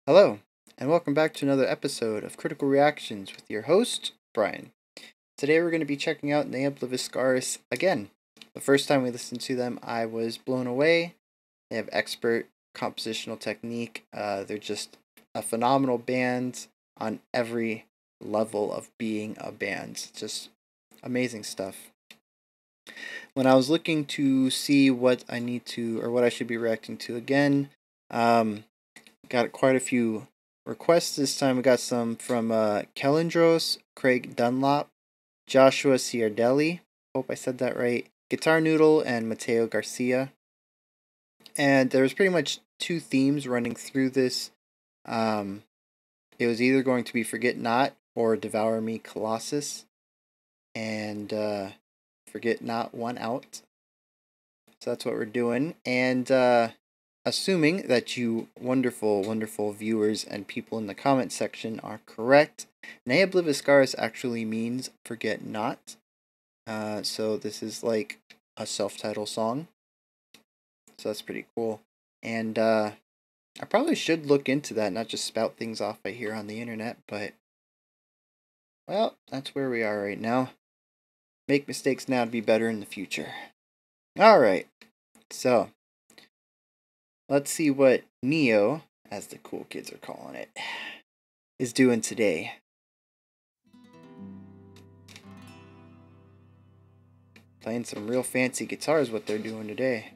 Hello, and welcome back to another episode of Critical Reactions with your host, Bryan. Today we're going to be checking out the Obliviscaris again. The first time we listened to them, I was blown away. They have expert compositional technique. They're just a phenomenal band on every level of being a band. Just amazing stuff. When I was looking to see what I need to, or what I should be reacting to again, got quite a few requests this time. We got some from Kelendros, Craig Dunlop, Joshua Ciardelli, hope I said that right, Guitar Noodle, and Mateo Garcia. And there was pretty much two themes running through this. It was either going to be Forget Not or Devour Me Colossus. And Forget Not won out. So that's what we're doing. And assuming that you wonderful, wonderful viewers and people in the comment section are correct, Ne Obliviscaris actually means Forget Not. So this is like a self-titled song. So that's pretty cool. And I probably should look into that, not just spout things off I hear on the internet, but well, that's where we are right now. Make mistakes now to be better in the future. Alright, so let's see what Neo, as the cool kids are calling it, is doing today. Playing some real fancy guitars, what they're doing today.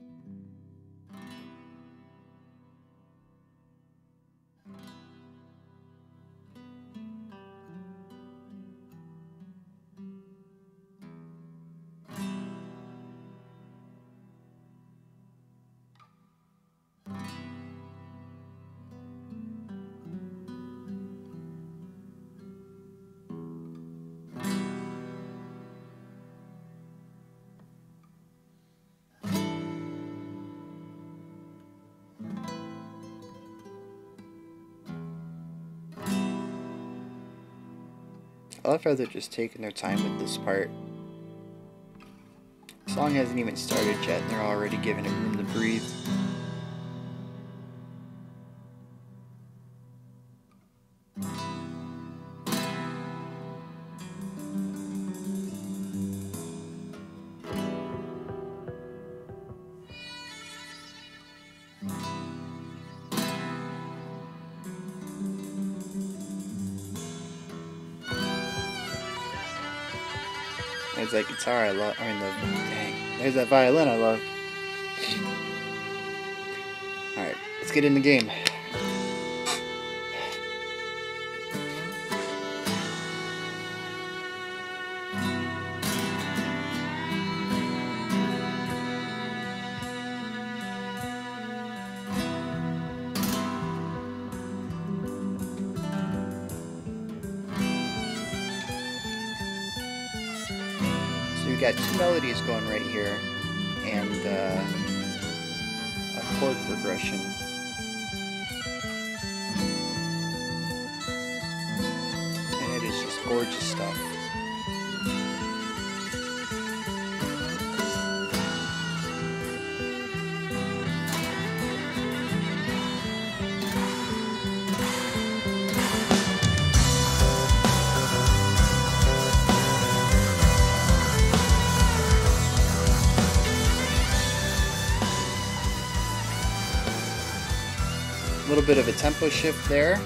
I love how they're just taking their time with this part. The song hasn't even started yet and they're already giving it room to breathe. There's that guitar I love. There's that violin I love. Alright, let's get in the game. We've got two melodies going right here, and a chord progression. And it is just gorgeous stuff. A little bit of a tempo shift there.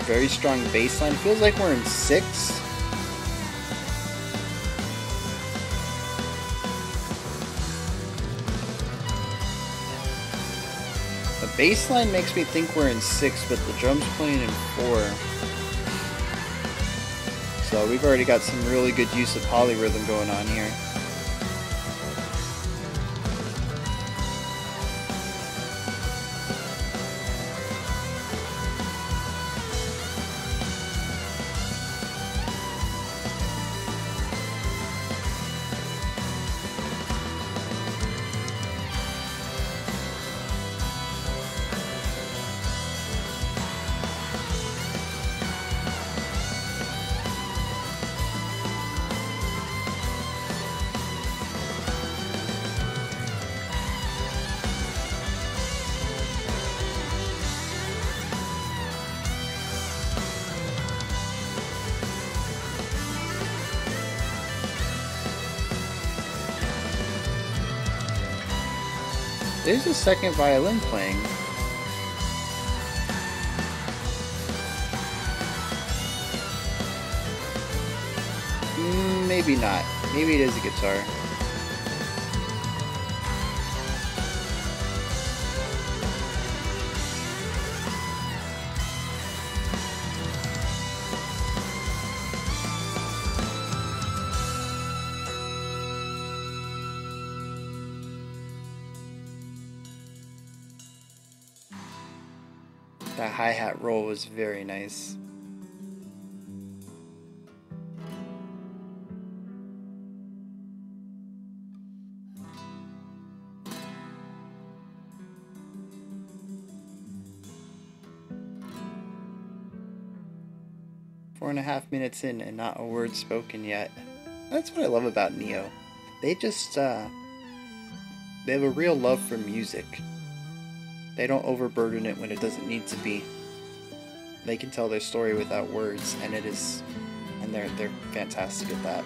Very strong bass line. Feels like we're in 6. The bass line makes me think we're in 6, but the drum's playing in 4. So we've already got some really good use of polyrhythm going on here. There's a second violin playing. Maybe not. Maybe it is a guitar. That hi-hat roll was very nice. Four and a half minutes in and not a word spoken yet. That's what I love about Neo. They just, they have a real love for music. They don't overburden it when it doesn't need to be. They can tell their story without words, and they're fantastic at that.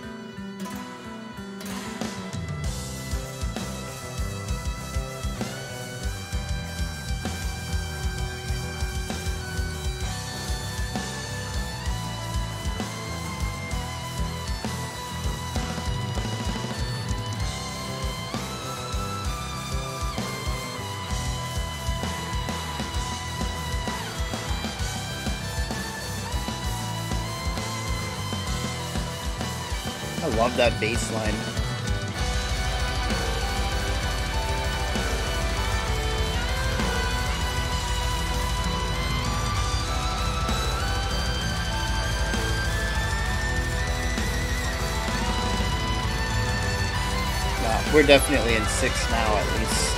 I love that bass line. Nah, we're definitely in 6 now at least.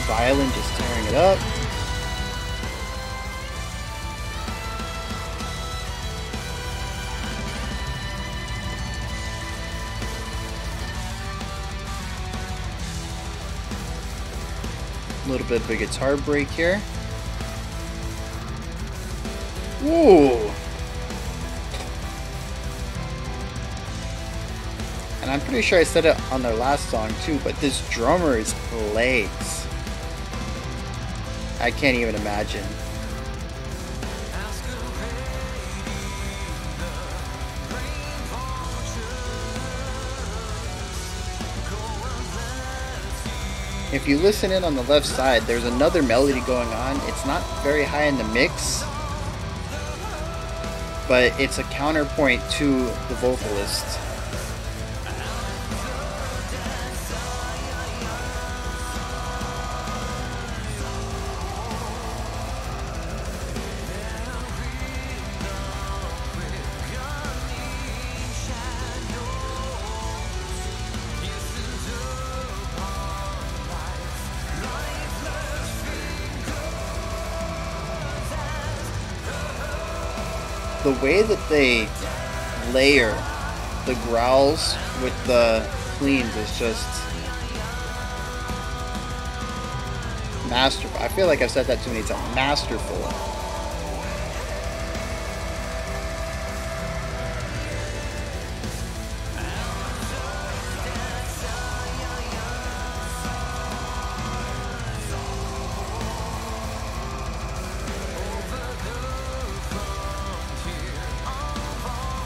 Violin just tearing it up. A little bit of a guitar break here. Ooh! And I'm pretty sure I said it on their last song too, but this drummer is legs. I can't even imagine. If you listen in on the left side, there's another melody going on. It's not very high in the mix, but it's a counterpoint to the vocalist. The way that they layer the growls with the cleans is just masterful. I feel like I've said that too many times. Masterful.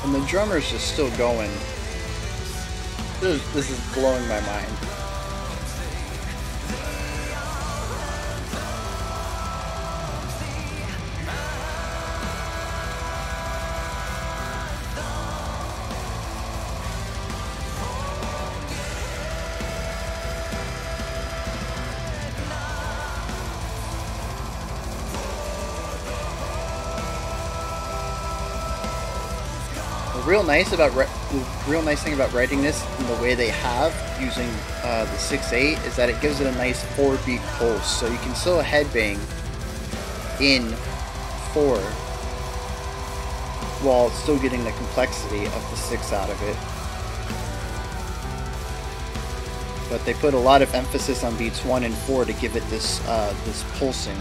And the drummer's just still going. This is blowing my mind. The real nice thing about writing this in the way they have, using the 6/8, is that it gives it a nice 4-beat pulse, so you can still headbang in 4 while still getting the complexity of the 6 out of it. But they put a lot of emphasis on beats 1 and 4 to give it this this pulsing.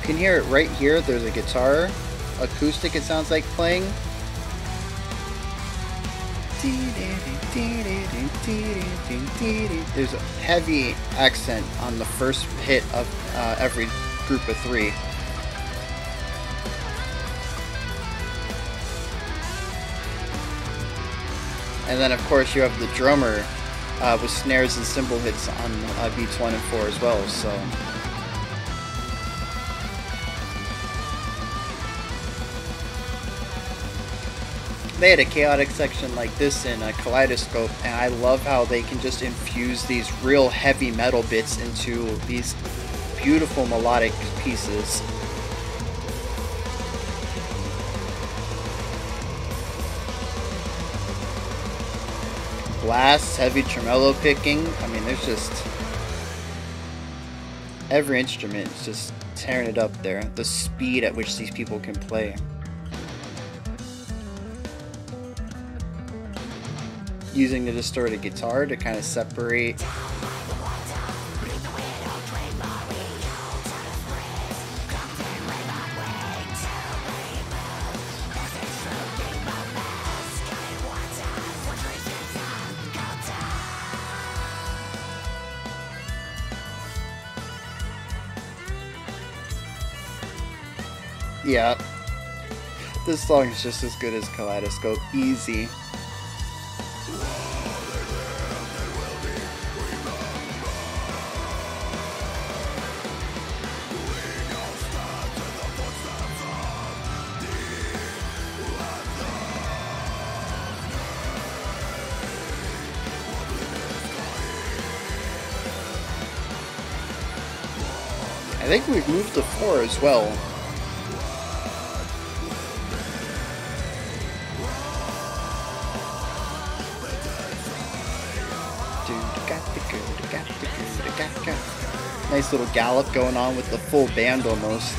can hear it right here. There's a guitar, acoustic it sounds like playing. There's a heavy accent on the first hit of every group of three. And then of course you have the drummer with snares and cymbal hits on beats 1 and 4 as well, so... They had a chaotic section like this in Kaleidoscope, and I love how they can just infuse these real heavy metal bits into these beautiful melodic pieces. Blasts, heavy tremolo picking. I mean, there's just... every instrument is just tearing it up there. The speed at which these people can play. Using the distorted guitar to kind of separate yeah, this song is just as good as Kaleidoscope, easy. I think we've moved to 4 as well. Nice little gallop going on with the full band almost.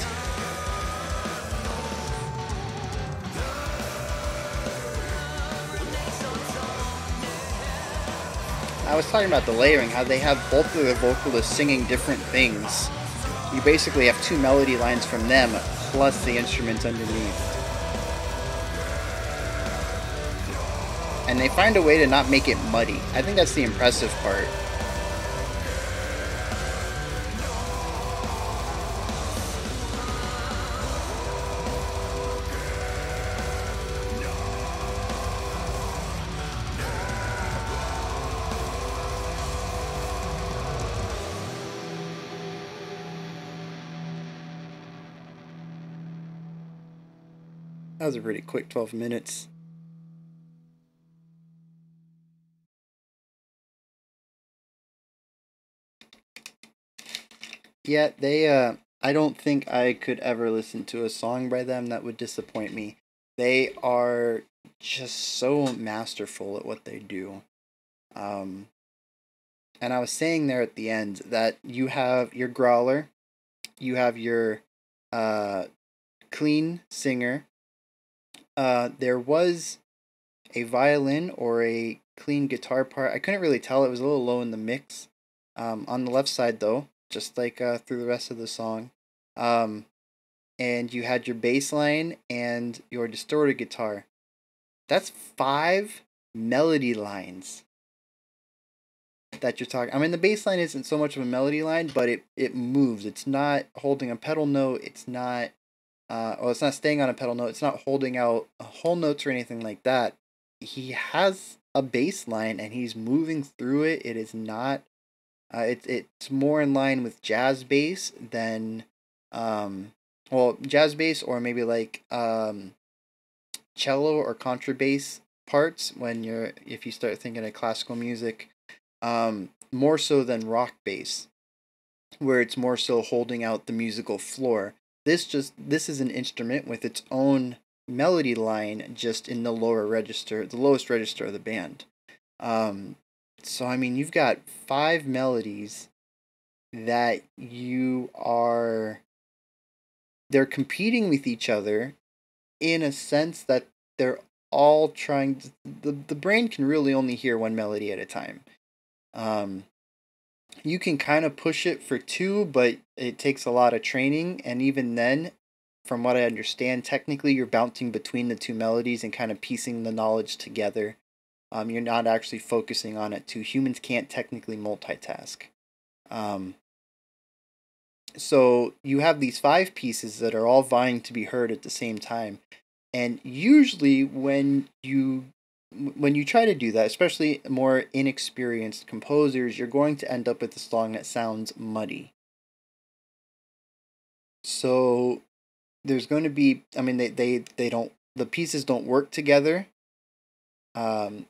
I was talking about the layering, how they have both of the vocalists singing different things. You basically have 2 melody lines from them, plus the instruments underneath. And they find a way to not make it muddy. I think that's the impressive part. That was a pretty quick 12 minutes. Yeah, they, I don't think I could ever listen to a song by them that would disappoint me. They are just so masterful at what they do. And I was saying there at the end that you have your growler, you have your clean singer. There was a violin or a clean guitar part. I couldn't really tell. It was a little low in the mix. On the left side, though, just like through the rest of the song. And you had your bass line and your distorted guitar. That's 5 melody lines that you're talking. I mean, the bass line isn't so much of a melody line, but it moves. It's not holding a pedal note. It's not... well, it's not staying on a pedal note. It's not holding out whole notes or anything like that. He has a bass line and he's moving through it. It is not... it's more in line with jazz bass than... well, jazz bass or maybe like cello or contrabass parts if you start thinking of classical music. More so than rock bass, where it's more so holding out the musical floor. This is an instrument with its own melody line, just in the lower register, the lowest register of the band. So I mean, you've got 5 melodies that they're competing with each other in a sense that they're all trying to, the brain can really only hear one melody at a time. You can kind of push it for 2, but it takes a lot of training. And even then, from what I understand, technically you're bouncing between the 2 melodies and kind of piecing the knowledge together. You're not actually focusing on it too. Humans can't technically multitask. Um, so you have these 5 pieces that are all vying to be heard at the same time. And usually when you try to do that, especially more inexperienced composers, you're going to end up with a song that sounds muddy. So there's going to be, I mean, they don't, the pieces don't work together, um,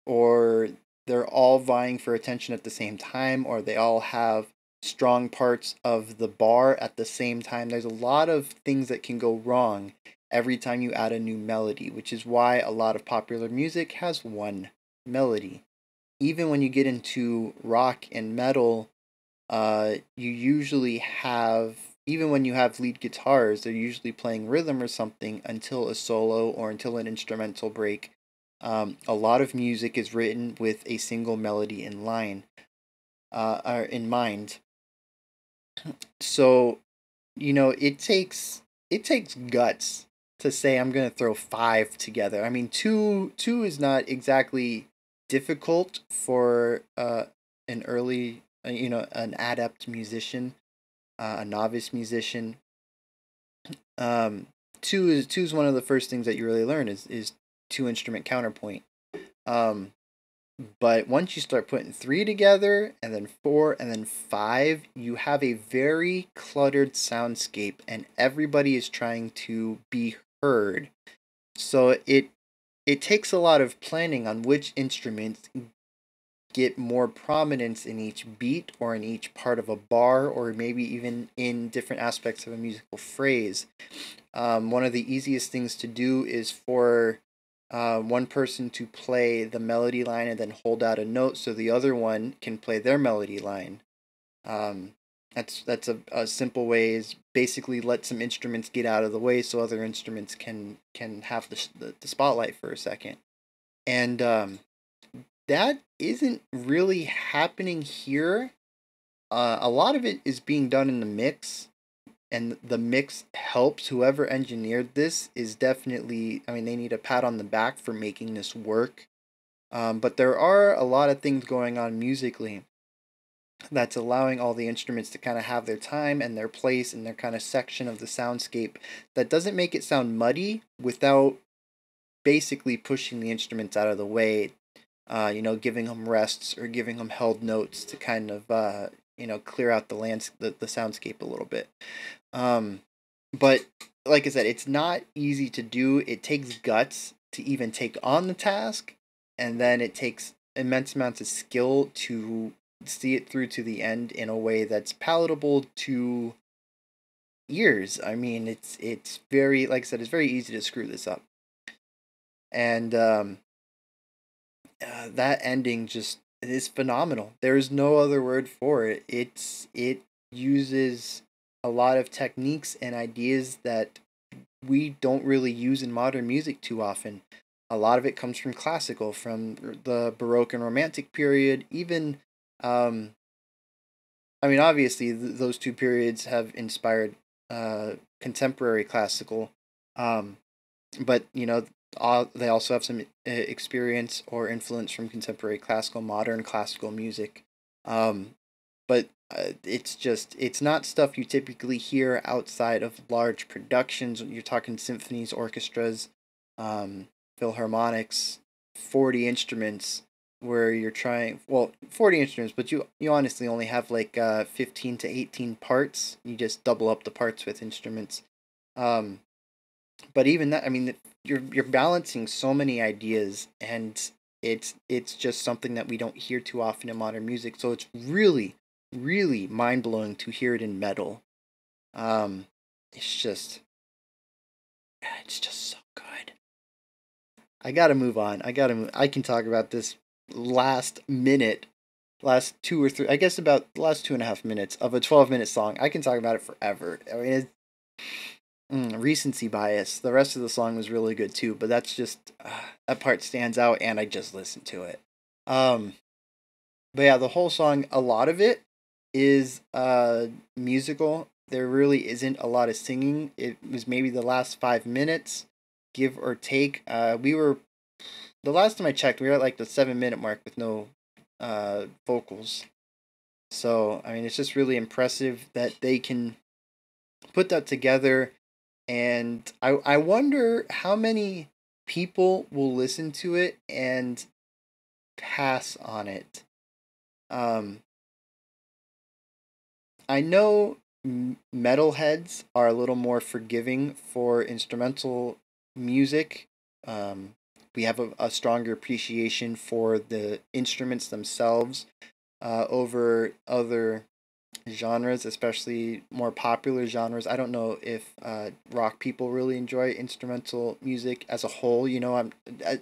or they're all vying for attention at the same time, or they all have strong parts of the bar at the same time. There's a lot of things that can go wrong every time you add a new melody, which is why a lot of popular music has one melody. Even when you get into rock and metal, you usually have, even when you have lead guitars, they're usually playing rhythm or something until a solo or until an instrumental break. A lot of music is written with a single melody in line, or in mind. So, it takes guts to say I'm gonna throw 5 together. I mean, two is not exactly difficult for an early, an adept musician, a novice musician. Um, two is one of the first things that you really learn is 2 instrument counterpoint. Um, but once you start putting 3 together, and then 4, and then 5, you have a very cluttered soundscape, and everybody is trying to be heard. So it takes a lot of planning on which instruments get more prominence in each beat or in each part of a bar or maybe even in different aspects of a musical phrase. One of the easiest things to do is for one person to play the melody line and then hold out a note so the other one can play their melody line. Um, that's a simple way, is basically let some instruments get out of the way so other instruments can have the spotlight for a second. And that isn't really happening here. A lot of it is being done in the mix, and the mix helps. Whoever engineered this is definitely, I mean, they need a pat on the back for making this work. But there are a lot of things going on musically that's allowing all the instruments to kind of have their time and their place and their kind of section of the soundscape that doesn't make it sound muddy without basically pushing the instruments out of the way, giving them rests or giving them held notes to kind of, clear out the soundscape a little bit. Um, but like I said, it's not easy to do. It takes guts to even take on the task, and then it takes immense amounts of skill to see it through to the end in a way that's palatable to ears. I mean, it's very, like I said, it's very easy to screw this up, and that ending just is phenomenal. There's no other word for it. It uses a lot of techniques and ideas that we don't really use in modern music too often. A lot of it comes from classical, from the Baroque and Romantic period. Even, um, I mean, obviously those 2 periods have inspired contemporary classical, um, but they also have some experience or influence from contemporary classical, modern classical music. Um, but it's not stuff you typically hear outside of large productions. You're talking symphonies, orchestras, um, philharmonics, 40 instruments, where you're trying, well, 40 instruments, but you honestly only have like 15 to 18 parts. You just double up the parts with instruments. Um, but even that, I mean, you're balancing so many ideas, and it's just something that we don't hear too often in modern music. So it's really, really mind blowing to hear it in metal. Um, it's just it's just so good. I gotta move on. I can talk about this last minute, last 2 or 3. I guess about the last 2.5 minutes of a 12-minute song. I can talk about it forever. I mean, recency bias. The rest of the song was really good too, but that's just that part stands out, and I just listened to it. Um, But yeah, the whole song, a lot of it is musical. There really isn't a lot of singing. It was maybe the last 5 minutes, give or take. We were the last time I checked, we were at like the 7 minute mark with no vocals. So I mean, it's just really impressive that they can put that together. And I wonder how many people will listen to it and pass on it. Um, I know metalheads are a little more forgiving for instrumental music. Um, we have a stronger appreciation for the instruments themselves over other genres, especially more popular genres. I don't know if rock people really enjoy instrumental music as a whole.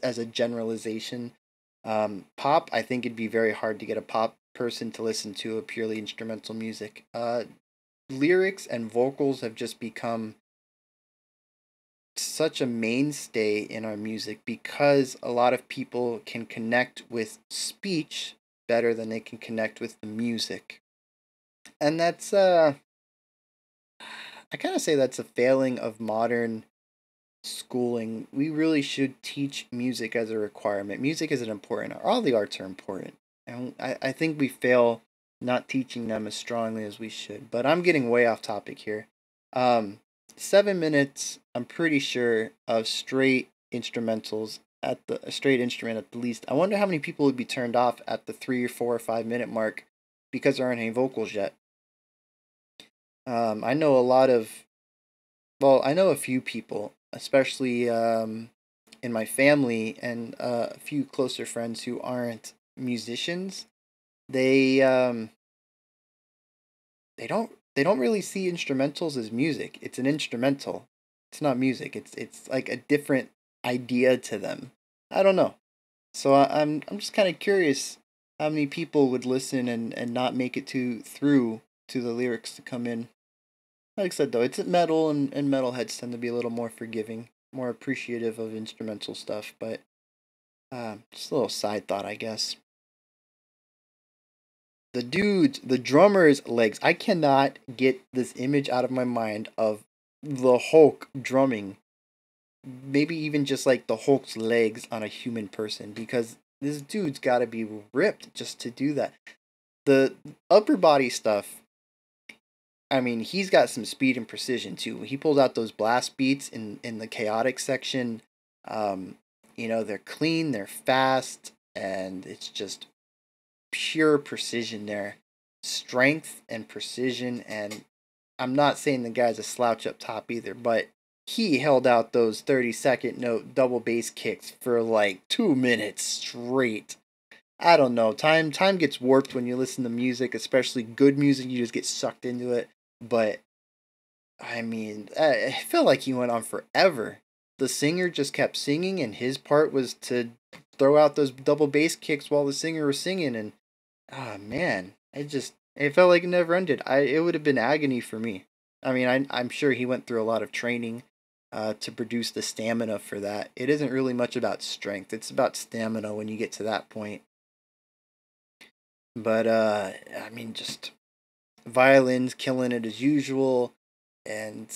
As a generalization. Pop, I think it'd be very hard to get a pop person to listen to a purely instrumental music. Lyrics and vocals have just become such a mainstay in our music because a lot of people can connect with speech better than they can connect with the music. And that's I kind of say that's a failing of modern schooling. We really should teach music as a requirement. Music is an important art. All the arts are important. And I think we fail not teaching them as strongly as we should. But I'm getting way off topic here. Um, 7 minutes, I'm pretty sure, of straight instrumentals at the a straight instrument at the least. I wonder how many people would be turned off at the 3 or 4 or 5 minute mark because there aren't any vocals yet. I know a lot of, well, I know a few people, especially in my family and a few closer friends who aren't musicians. They they don't really see instrumentals as music. It's an instrumental. It's not music. It's like a different idea to them. I don't know. So I'm just kind of curious how many people would listen and not make it through to the lyrics to come in. Like I said though, it's metal and metalheads tend to be a little more forgiving, more appreciative of instrumental stuff, but just a little side thought I guess. The drummer's legs. I cannot get this image out of my mind of the Hulk drumming. Maybe even just like the Hulk's legs on a human person because this dude's got to be ripped just to do that. The upper body stuff, I mean, he's got some speed and precision too. He pulled out those blast beats in the chaotic section. Um, they're clean, they're fast, and it's just pure precision there. Strength and precision, and I'm not saying the guy's a slouch up top either, but he held out those 30-second note double bass kicks for like 2 minutes straight. I don't know. Time gets warped when you listen to music, especially good music. You just get sucked into it. But I mean, I felt like he went on forever. The singer just kept singing, and his part was to throw out those double bass kicks while the singer was singing. And man, it felt like it never ended. It would have been agony for me. I mean, I'm sure he went through a lot of training to produce the stamina for that. It isn't really much about strength. It's about stamina when you get to that point. But I mean, just violins killing it as usual, and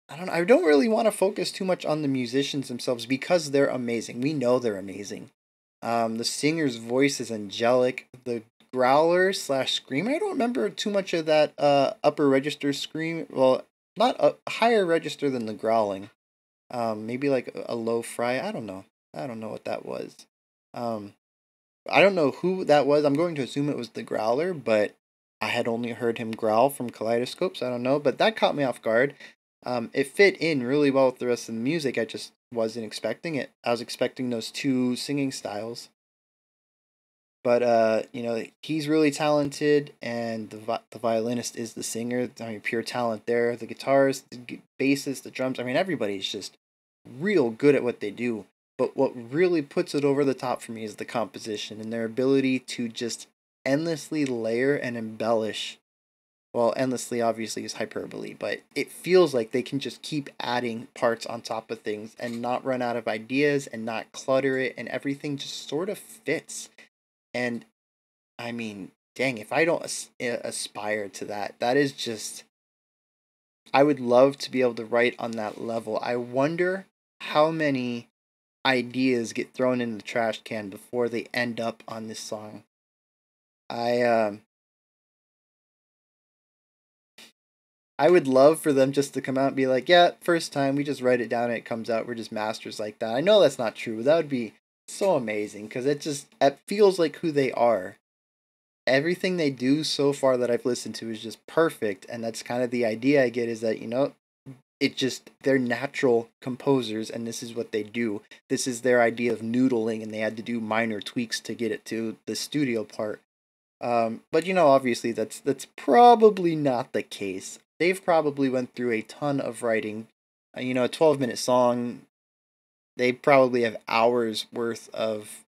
I don't know. I don't really want to focus too much on the musicians themselves because they're amazing. We know they're amazing. The singer's voice is angelic. The growler slash screamer. I don't remember too much of that upper register scream. Well, not a higher register than the growling. Maybe like a low fry. I don't know. I don't know what that was. Um, I don't know who that was. I'm going to assume it was the growler, but I had only heard him growl from Kaleidoscope, so I don't know. But that caught me off guard. It fit in really well with the rest of the music. I just wasn't expecting it. I was expecting those two singing styles. But he's really talented, and the violinist is the singer. I mean, pure talent there. The guitars, the bassist, the drums. I mean, everybody's just real good at what they do. But what really puts it over the top for me is the composition and their ability to just endlessly layer and embellish. Well, endlessly obviously is hyperbole, but it feels like they can just keep adding parts on top of things and not run out of ideas and not clutter it, and everything just sort of fits. And I mean, dang, if I don't aspire to that, that is just, I would love to be able to write on that level. I wonder how many ideas get thrown in the trash can before they end up on this song. I I would love for them just to come out and be like, yeah, first time we just write it down and it comes out. We're just masters like that. I know that's not true, but that would be so amazing because it feels like who they are. Everything they do so far that I've listened to is just perfect, and that's kind of the idea I get, is that, it just, they're natural composers and this is what they do. This is their idea of noodling, and they had to do minor tweaks to get it to the studio part. But obviously that's probably not the case. They've probably went through a ton of writing. A 12-minute song, they probably have hours worth of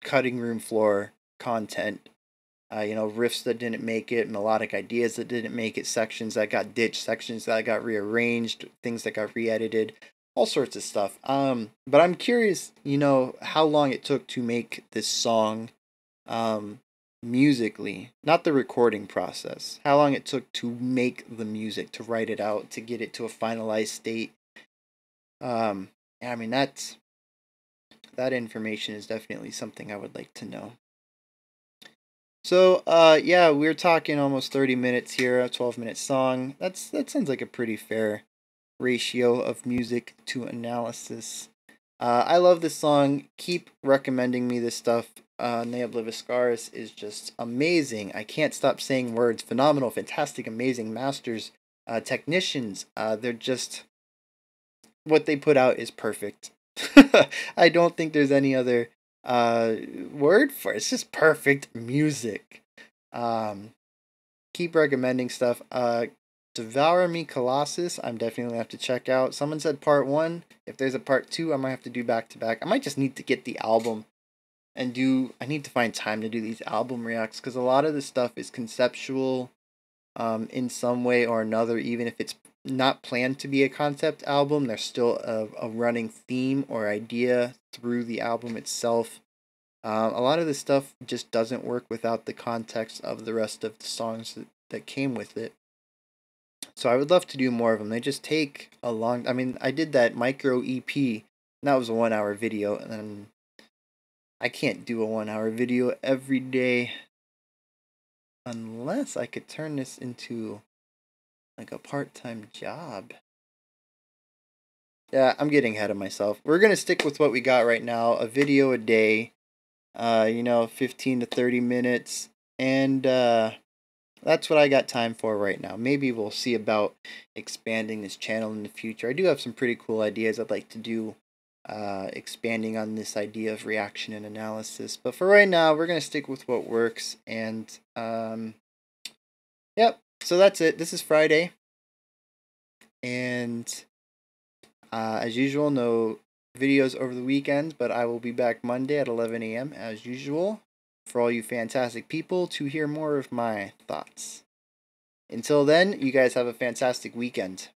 cutting room floor content. Riffs that didn't make it, melodic ideas that didn't make it, sections that got ditched, sections that got rearranged, things that got re-edited, all sorts of stuff. But I'm curious, how long it took to make this song, musically, not the recording process. How long it took to make the music, to write it out, to get it to a finalized state. I mean, that information is definitely something I would like to know. So, yeah, we're talking almost 30 minutes here, a 12-minute song. That sounds like a pretty fair ratio of music to analysis. I love this song. Keep recommending me this stuff. Obliviscaris is just amazing. I can't stop saying words. Phenomenal, fantastic, amazing, masters, technicians. They're just, what they put out is perfect. I don't think there's any other word for it. It's just perfect music. Keep recommending stuff. Devour Me Colossus, I'm definitely gonna have to check out. Someone said part 1. If there's a part 2, I might have to do back to back. I might just need to get the album and I need to find time to do these album reacts, because a lot of the stuff is conceptual in some way or another. Even if it's not planned to be a concept album, there's still a running theme or idea through the album itself. A lot of this stuff just doesn't work without the context of the rest of the songs that came with it. So I would love to do more of them. They just take a long... I mean, I did that micro EP, and that was a 1-hour video, and then I can't do a 1-hour video every day unless I could turn this into like a part-time job. Yeah, I'm getting ahead of myself. We're going to stick with what we got right now, a video a day, 15 to 30 minutes, and that's what I got time for right now. Maybe we'll see about expanding this channel in the future. I do have some pretty cool ideas I'd like to do, expanding on this idea of reaction and analysis. But for right now, we're going to stick with what works. And, yep, so that's it. This is Friday. And, as usual, no videos over the weekend, but I will be back Monday at 11 a.m. as usual, for all you fantastic people to hear more of my thoughts. Until then, you guys have a fantastic weekend.